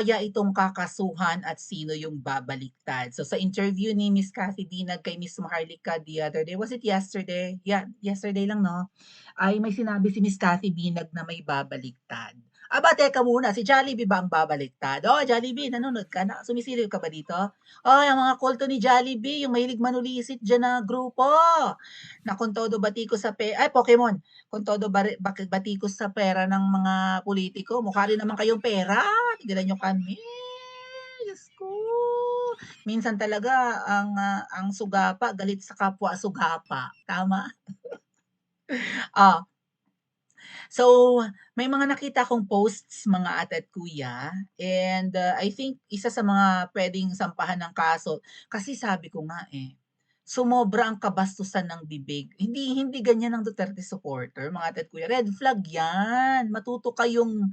kaya itong kakasuhan at sino yung babaliktad? So sa interview ni Miss Cathy Binag kay Miss Maharlika the other day, was it yesterday? Yeah, yesterday lang 'no? Ay may sinabi si Miss Cathy Binag na may babaliktad. Aba teka muna, si Jollibee ba ang babaliktad? Oh, Jollibee nanonood ka na? Sumisilip ka ba dito? Oy, ang mga kulto ni Jollibee, yung mahilig manulisit diyan na grupo, na kung todo batikos sa Pokemon, kung todo batikos sa pera ng mga pulitiko, mukha rin naman kayong pera, tigilan niyo kami. Diyos ko. Minsan talaga ang sugapa galit sa kapwa sugapa, tama? Ah, so may mga nakita akong posts mga ate at kuya and, I think isa sa mga puwedeng sampahan ng kaso kasi sabi ko nga, sumobra ang kabastusan ng bibig. Hindi hindi ganyan ang Duterte supporter mga ate at kuya, red flag 'yan. Matuto kayong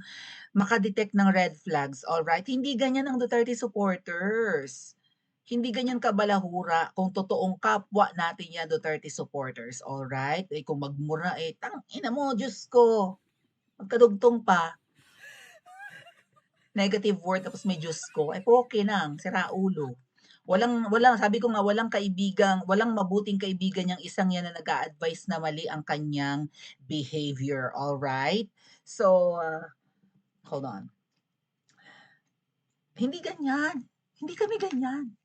maka-detect ng red flags, alright? Hindi ganyan ang Duterte supporters. Hindi ganyan kabalahura kung totoong kapwa natin 'yan Duterte supporters, alright? Eh, kung magmura, tangina mo, Diyos ko, magkadugtong pa, negative word tapos may Diyos ko, poke nang, sira ulo. Walang walang sabi ko nga walang mabuting kaibigan yang isang 'yan na nag-a-advice na mali ang kanyang behavior, alright? So, hold on. Hindi ganyan, hindi kami ganyan,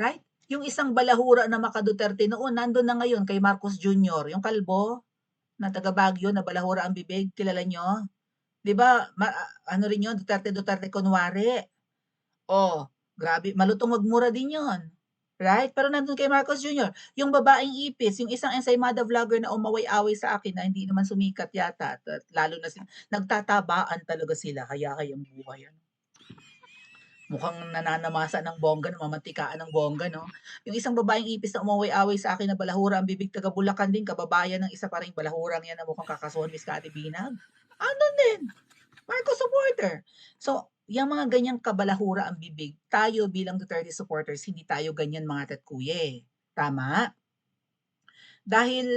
right? Yung isang balahura na maka-Duterte noon nandun na ngayon kay Marcos Jr., yung kalbo na taga Baguio na balahura ang bibig, kilala niyo? 'Di ba ano rin yun, Duterte-Duterte kunwari. Oh, grabe malutong magmura din yun, right? Pero nandun kay Marcos Jr., yung babaeng ipis, yung isang ensaymada vlogger na umaway-away sa akin na hindi naman sumikat yata at lalo na nagtatabaan talaga sila hayahayang buhay ano. Mukhang nananamasa ng bongga, namamatikaan ng bongga 'no. Yung isang babaeng ipis na umaway-away sa akin na balahura ang bibig, taga Bulacan din, kababayan ng isa pa ring balahurang 'yan na mukhang kakasuhan, Miss Cathy Binag. Andun din, Marcos supporter. So, yang mga ganyang kabalahura ang bibig, tayo bilang Duterte supporters hindi tayo ganyan mga tetkuye, tama? Dahil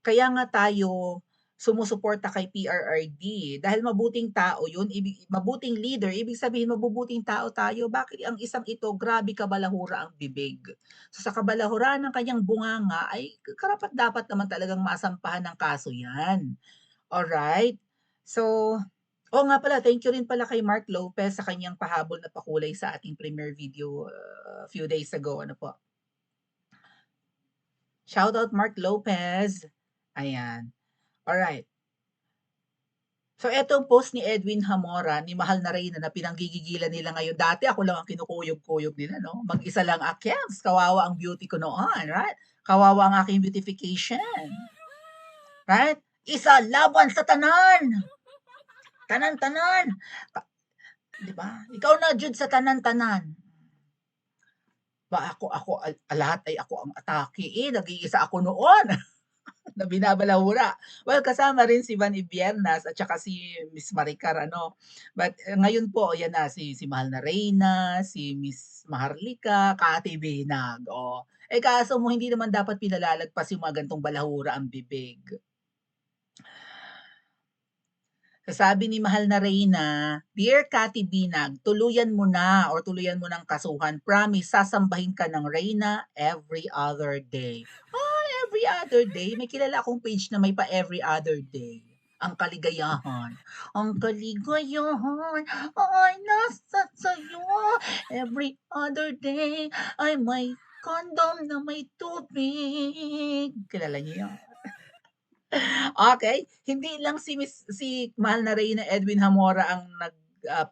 kaya nga tayo sumusuporta kay PRRD dahil mabuting tao yun, mabuting leader, ibig sabihin mabubuting tao tayo. Bakit ang isang ito grabe kabalahura ang bibig. So sa kabalahura ng kanyang bunganga ay karapat-dapat naman talagang masampahan ng kaso yan. Alright? So, oo nga pala, thank you rin pala kay Mark Lopez sa kanyang pahabol na pakulay sa ating premiere video few days ago. Ano po? Shout out Mark Lopez. Ayan. Alright. So etong post ni Edwin Hamora, ni Mahal na Reyna na pinanggigigilan nila ngayon. Dati ako lang ang kinukuyog-kuyog nila 'no, mag-isa lang akyats, kawawa ang beauty ko noon, right? Kawawa ang aking beautification, right? Isa laban sa tanan, tanan-tanan. Ka 'Di ba? Ikaw na jud sa tanan-tanan. Ba ako lahat ay ako ang atake, nag-iisa ako noon. Na binabalahura. Well, kasama rin si Van Ibiernas at saka si Miss Maricar ano. But ngayon po yan na si Mahal na Reyna, si Miss Maharlika, Kati Binag, oh. Kaso mo hindi naman dapat pinalalagpas yung mga gantong balahura ang bibig. Sabi ni Mahal na Reyna, "Dear Kati Binag, tuluyan mo na or tuluyan mo ng kasuhan. Promise, sasambahin ka ng Reyna every other day." Every other day? May kilala akong page na may pa every other day. Ang kaligayahan. Ang kaligayahan ay nasa sa'yo. Every other day ay may condom na may tubig. Kilala niyo yun? Okay, hindi lang si mahal na Reyna Edwin Hamora ang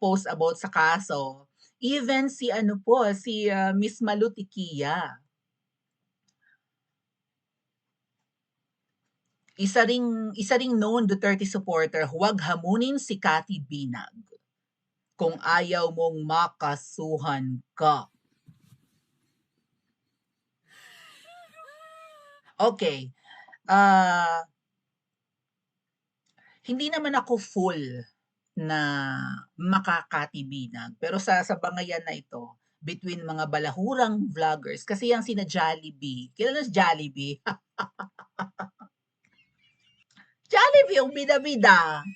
post about sa kaso. Even si ano po, si, Miss Malu Tiquia. Isa ring known Duterte supporter, huwag hamunin si Cathy Binag kung ayaw mong makasuhan ka. Okay, ah, hindi naman ako full na maka-Cathy Binag, pero sa bangayan na ito, between mga balahurang vloggers kasi yang sina Jollibee, kilala si Jollibee? Jollibee yung bida-bida.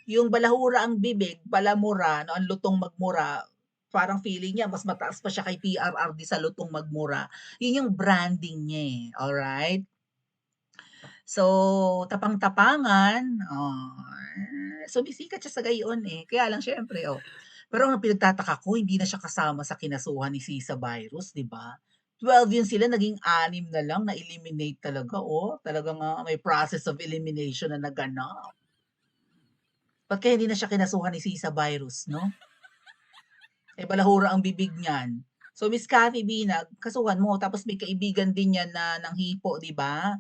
yung balahura ang bibig, palamura, no, ang lutong magmura, parang feeling niya mas mataas pa siya kay PRRD sa lutong magmura. Yun yung branding niya eh, alright? So, tapang-tapangan, sumisikat siya sa gayon eh. Kaya lang syempre, pero ang pinagtataka ko, hindi na siya kasama sa kinasuhan ni Sisa Virus, di ba? 12 yun sila, naging 6 na lang, na-eliminate talaga, talagang may process of elimination na naganap. Ba't kaya hindi na siya kinasuhan ni Sisa Virus, no? Balahura ang bibig niyan. So, Miss Cathy Binag, kasuhan mo. Tapos may kaibigan din yan na nanghipo, di ba?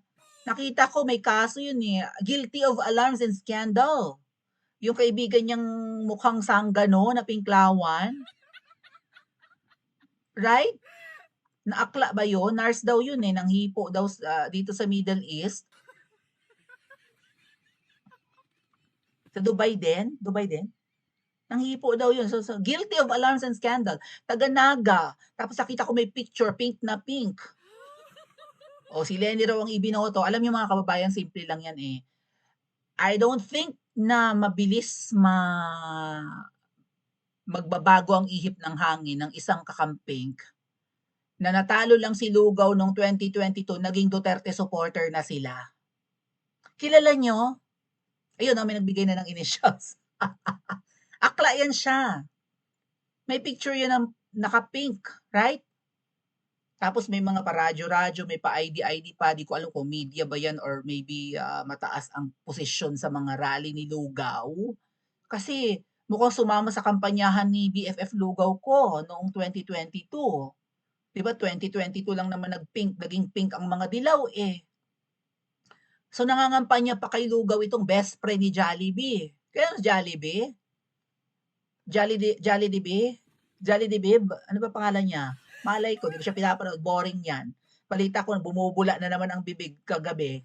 Nakita ko may kaso yun eh. Guilty of alarms and scandal. Yung kaibigan niyang mukhang sanggano na pinklawan. Right? Naakla ba yun? Nurse daw yun eh. Nanghipo daw dito sa Middle East. Sa Dubai din? Dubai din? Nanghipo daw yun. So, guilty of alarms and scandal. Taga-Naga. Tapos nakita ko may picture, pink na pink. Si Lenny raw ang ibinoto. Alam niyo mga kababayan, simple lang yan eh. I don't think na mabilis magbabago ang ihip ng hangin ng isang kakamping na natalo lang si Lugaw noong 2022, naging Duterte supporter na sila. Kilala nyo? Ayun, may nagbigay na ng initials. Akla yan siya. May picture yun ng naka-pink, right? Tapos may mga pa-radyo-radyo, may pa-ID-ID pa, di ko alam kung media ba yan or maybe mataas ang posisyon sa mga rally ni Lugaw. Kasi mukhang sumama sa kampanyahan ni BFF Lugaw ko noong 2022. Di ba 2022 lang naman naging pink ang mga dilaw eh. So nangangampanya pa kay Lugaw itong best friend ni Jollibee. Kaya Jollibee? Jollibee? Ano ba pangalan niya? Malay ko, di ko siya pinapanood. Boring yan. Balita ko, bumubula na naman ang bibig kagabi.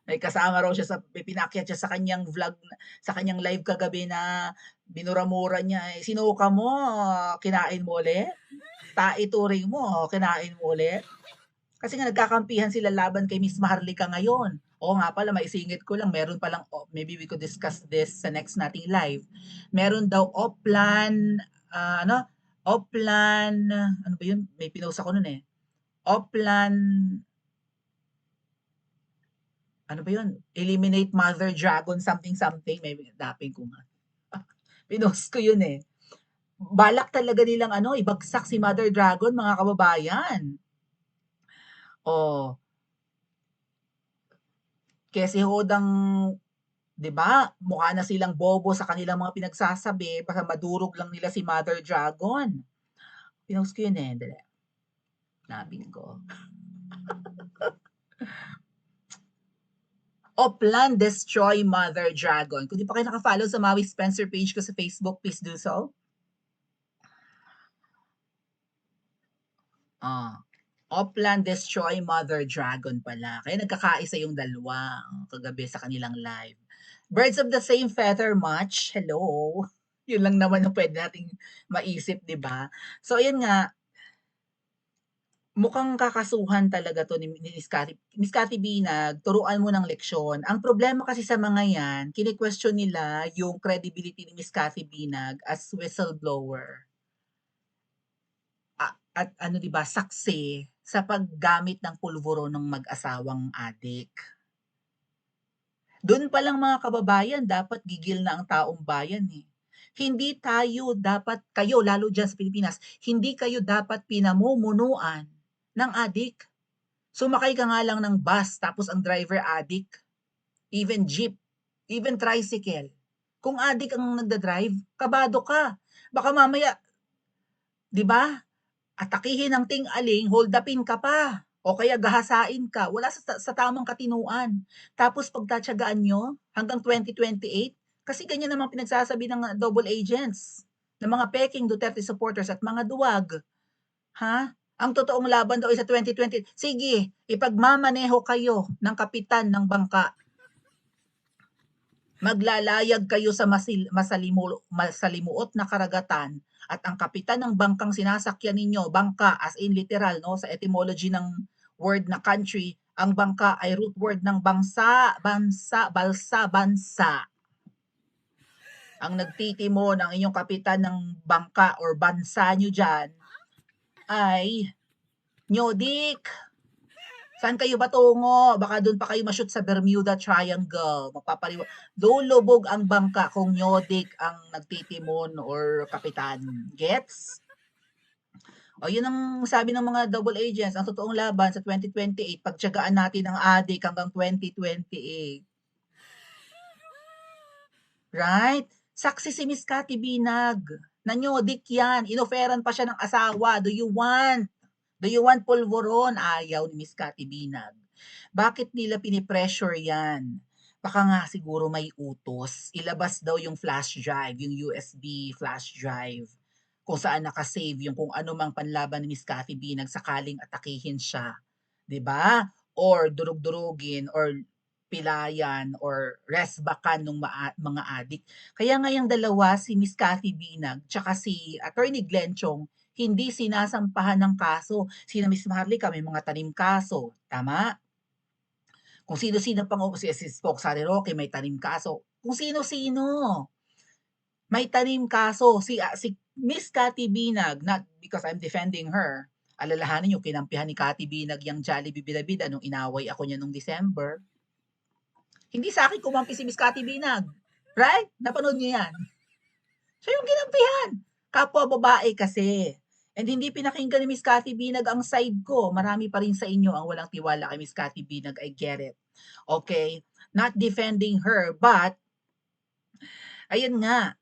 May kasama raw siya pinakyat siya sa kanyang vlog, sa kanyang live kagabi na binura-mura niya. Sinuka mo, kinain mo ulit? Taituring mo, kinain mo ulit? Kasi nga nagkakampihan sila laban kay Miss Maharlika ngayon. Nga pala, maisingit ko lang, meron palang, maybe we could discuss this sa next nating live. Meron daw Oplan, Oplan, ano ba yun? May pinost ako nun eh. Oplan, ano ba yun? Eliminate Mother Dragon, something. May dapin ko nga. Pinost ko yun eh. Balak talaga nilang ibagsak si Mother Dragon, mga kababayan. Kasi hodang, 'di ba, mukha na silang bobo sa kanilang mga pinagsasabi para madurog lang nila si Mother Dragon. Pinost ko yun eh, dali. Hanapin ko. Oplan Destroy Mother Dragon. Kung di pa kayo nakafollow sa Maui Spencer page ko sa Facebook, please do so. Oplan Destroy Mother Dragon pala. Kaya nagkakaisa yung dalawa kagabi sa kanilang live. Birds of the same feather match. Hello. Yun lang naman yung pwede nating maisip, di ba? So, ayun nga, mukhang kakasuhan talaga to ni Miss Cathy. Miss Cathy Binag, turuan mo ng leksyon. Ang problema kasi sa mga yan, kini-question nila yung credibility ni Miss Cathy Binag as whistleblower. At di ba, saksi sa paggamit ng pulvuro ng mag-asawang adik. Doon pa lang mga kababayan, dapat gigil na ang taong bayan eh. Hindi tayo dapat, kayo lalo dyan sa Pilipinas, hindi kayo dapat pinamumunuan ng adik. Sumakay ka nga lang ng bus, tapos ang driver adik, even jeep, even tricycle. Kung adik ang nagda-drive, kabado ka. Baka mamaya, di ba, atakihin ng ting-aling, hold upin ka pa. O kaya gahasain ka. Wala sa tamang katinuan. Tapos pagtatsagaan nyo hanggang 2028, kasi ganyan naman pinagsasabi ng double agents, ng mga peking Duterte supporters at mga duwag. Ha? Ang totoong laban daw ay sa 2020. Sige, ipagmamaneho kayo ng kapitan ng bangka. Maglalayag kayo sa masalimuot na karagatan at ang kapitan ng bangkang sinasakyan ninyo, bangka as in literal, no, sa etymology ng word na country, ang bangka ay root word ng bansa, balsa, bansa. ang nagtitimo ng inyong kapitan ng bangka or bansa nyo dyan ay Nyodik. Saan kayo batungo? Baka doon pa kayo ma-shoot sa Bermuda Triangle. Lulubog ang bangka kung Nyodik ang nagtitimon or kapitan. Gets? O yun ang sabi ng mga double agents, ang totoong laban sa 2028, pagtiyagaan natin ang adik hanggang 2028. Right? Saksi si Miss Cathy Binag. Nanyodik yan. Inoferan pa siya ng asawa. Do you want pulveron? Ayaw ni Miss Cathy Binag. Bakit nila pinipressure yan? Baka nga siguro may utos. Ilabas daw yung flash drive, yung USB flash drive, kung saan nakasave yung kung ano mang panlaban ni Miss Cathy Binag sakaling atakihin siya. 'Di ba? Or durug-durugin or pilayan or resbakan ng mga adik. Kaya nga yung dalawa, si Miss Cathy Binag tsaka si Attorney Glenn Chong, hindi sinasampahan ng kaso. Sina Miss Maharlika may mga tanim kaso, tama? Kung sino-sino pang si Spoke Sari Roque may tanim kaso. Kung sino-sino may tanim kaso. Si Miss Cathy Binag, not because I'm defending her, alalahanin niyo kinampihan ni Cathy Binag yang Jollibee Bida-Bida nung inaway ako niya nung December. Hindi sa akin kumampi si Miss Cathy Binag. Right? Napanood niyo yan. Siya yung kinampihan. Kapwa babae kasi. And hindi pinakinggan ni Miss Cathy Binag ang side ko. Marami pa rin sa inyo ang walang tiwala kay Miss Cathy Binag. I get it. Okay? Not defending her, but ayun nga,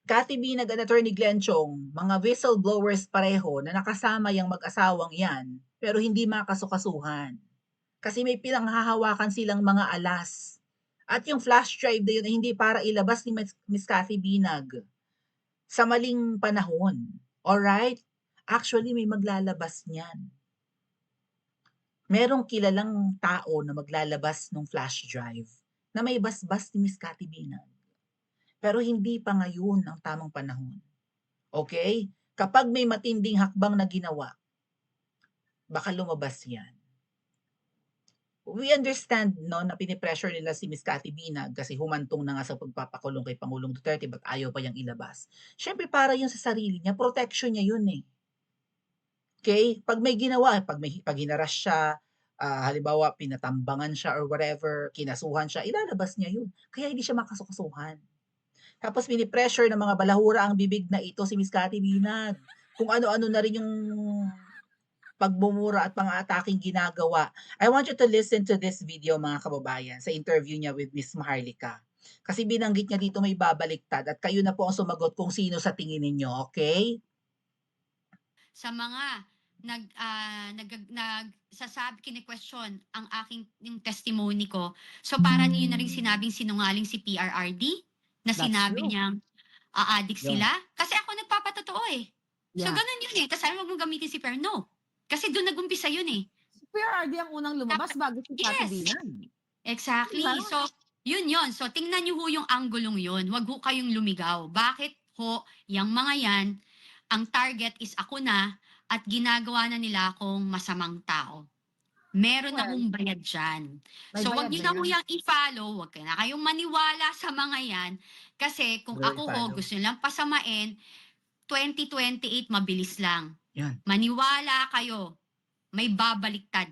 Cathy Binag at Attorney Glenn Chong, mga whistleblowers pareho na nakasama yung mag-asawang yan, pero hindi makasukasuhan. Kasi may pinanghahawakan silang mga alas. At yung flash drive na yun ay hindi para ilabas ni Miss Cathy Binag sa maling panahon. Alright? Actually, may maglalabas niyan. Merong kilalang tao na maglalabas ng flash drive na may basbas ni Miss Cathy Binag. Pero hindi pa ngayon ang tamang panahon. Okay? Kapag may matinding hakbang na ginawa, baka lumabas yan. We understand no, na pinipressure nila si Miss Cathy Binag kasi humantong na nga sa pagpapakulong kay Pangulong Duterte but ayaw pa niyang ilabas. Siyempre para yun sa sarili niya, protection niya yun eh. Okay? Pag may ginawa, pag hinaras siya, halimbawa pinatambangan siya or whatever, kinasuhan siya, ilalabas niya yun. Kaya hindi siya makasukasuhan. Tapos pinipressure ng mga balahura ang bibig na ito si Miss Cathy Binag. Kung ano-ano na rin yung pagbumura at pang-aataking ginagawa. I want you to listen to this video mga kababayan sa interview niya with Miss Maharlika. Kasi binanggit niya dito may babaliktad at kayo na po ang sumagot kung sino sa tingin ninyo, okay? Sa mga nagsasabi, kine-question ang aking yung testimony ko. So para niyo na rin sinabing sinungaling si PRRD na That's sinabi true. niyang aadik Yeah. sila? Kasi ako nagpapatotoo eh. So Yeah. ganun yun eh. Tapos sabi, wag mong gamitin si Per. No. Kasi doon nagumpisa yun eh. Si PRRD ang unang lumabas bago si Cathy Yes. Binag. Exactly. Diba? So, yun yun. So, tingnan niyo ho yung anggulong yun. Wag ho kayong lumigaw. Bakit ho, yung mga yan, ang target is ako na at ginagawa na nila akong masamang tao. Meron Well, akong bayad dyan. may So, wag bayad niyo na na ho yan. yung i-follow. Wag na kayong maniwala sa mga yan. Kasi kung Bro, ako ho, i-follow. gusto nilang pasamain, 2028, mabilis lang. Yan. Maniwala kayo. May babaliktad.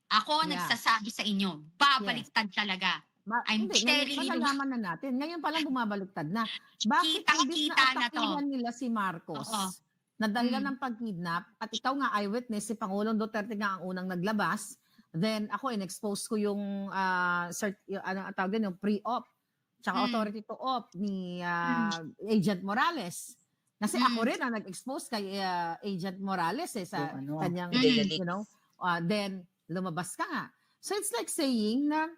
Ako Yeah. nagsasabi sa inyo, babaliktad talaga. I'm Hindi, telling you. malalaman na natin. Ngayon pa lang bumabaliktad na. Bakit imbis Kitang-kita na na to. atakihan nila si Marcos Oo. na dahilan ng pag-kidnap at ikaw nga eyewitness, si Pangulong Duterte nga ang unang naglabas, then ako in-expose ko yung, ano tawag din, yung pre-op tsaka authority to op ni Agent Morales. Kasi ako rin ang nag-expose kay Agent Morales sa Yung ano, kanyang, Ideya Leaks. you know, then lumabas ka nga. So it's like saying na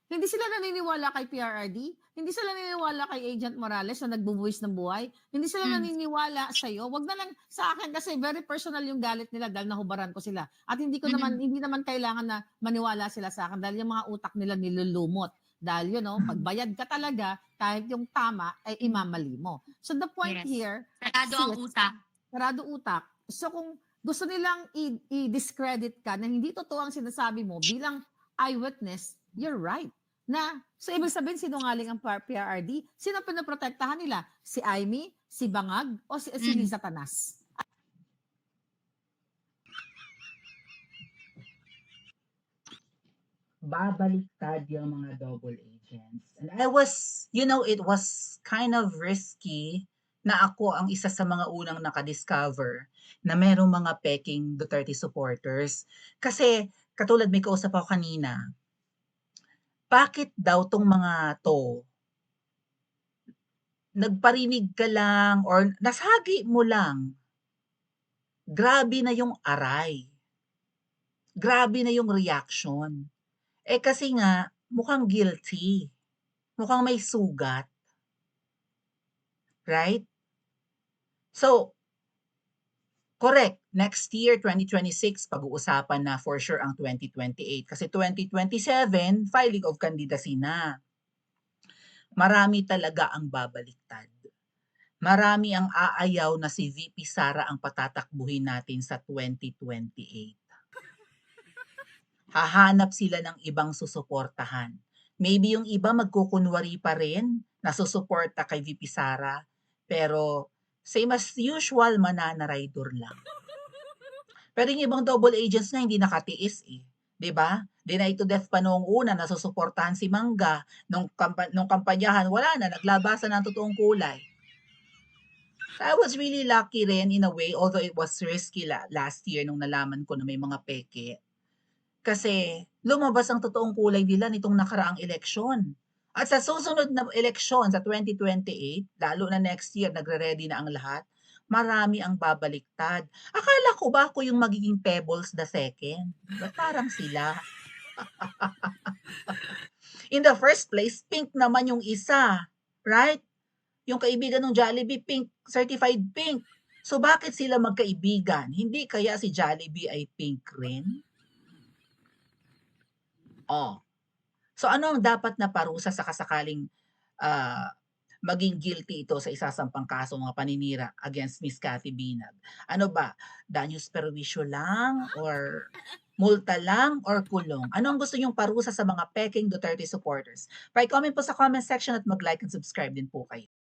hindi sila naniniwala kay PRRD, hindi sila naniniwala kay Agent Morales na nagbubuwis ng buhay, hindi sila naniniwala sa iyo. Wag na lang sa akin kasi very personal yung galit nila dahil nahubaran ko sila. At hindi naman kailangan na maniwala sila sa akin dahil yung mga utak nila nilulumot. Dahil pagbayad ka talaga, kahit yung tama ay imamali mo. So the point here, sarado ang utak. Sarado utak. So kung gusto nilang i-discredit ka na hindi totoo ang sinasabi mo bilang eyewitness, you're right. na so ibig sabihin sinungaling ang PRRD? Sino pinoprotektahan nila? Si Amy, si Bangag, o si Mm. Lisa Tanas? Babaliktad yung mga double agents. And I was, it was kind of risky na ako ang isa sa mga unang nakadiscover na merong mga peking Duterte supporters. Kasi, katulad may kausap ako kanina, bakit daw tong mga to, nagparinig ka lang or nasagi mo lang, grabe na yung aray. Grabe na yung reaction. Kasi nga, mukhang guilty. Mukhang may sugat. Right? So, correct. Next year, 2026, pag-uusapan na for sure ang 2028. Kasi 2027, filing of candidacy na. Marami talaga ang babaliktad. Marami ang aayaw na si VP Sara ang patatakbuhin natin sa 2028. Hahanap sila ng ibang susuportahan. Maybe yung iba magkukunwari pa rin na susuporta kay VP Sara, pero same as usual, mananaraydor lang. Pero yung ibang double agents na hindi nakatiis eh. 'Di ba? Deny to death pa noong una, nasusuportahan si Mangga. Nung kampanyahan, wala na, naglabasan ng totoong kulay. So I was really lucky rin in a way, although it was risky last year nung nalaman ko na may mga peke. Kasi lumabas ang totoong kulay nila nitong nakaraang eleksyon. At sa susunod na eleksyon sa 2028, lalo na next year, nagre-ready na ang lahat, marami ang babaliktad. Akala ko ba ako yung magiging Pebbles the second? Ba't parang sila? In the first place, pink naman yung isa. Right? Yung kaibigan ng Jollibee, pink, certified pink. So bakit sila magkaibigan? Hindi kaya si Jollibee ay pink rin? Oh. So ano ang dapat na parusa sa kasakaling maging guilty ito sa isasampang kaso mga paninira against Miss Cathy Binag? Ano ba? Daños perwisyo lang or multa lang or kulong? Ano ang gusto niyong parusa sa mga peking Duterte supporters? Pa-comment po sa comment section at mag-like and subscribe din po kayo.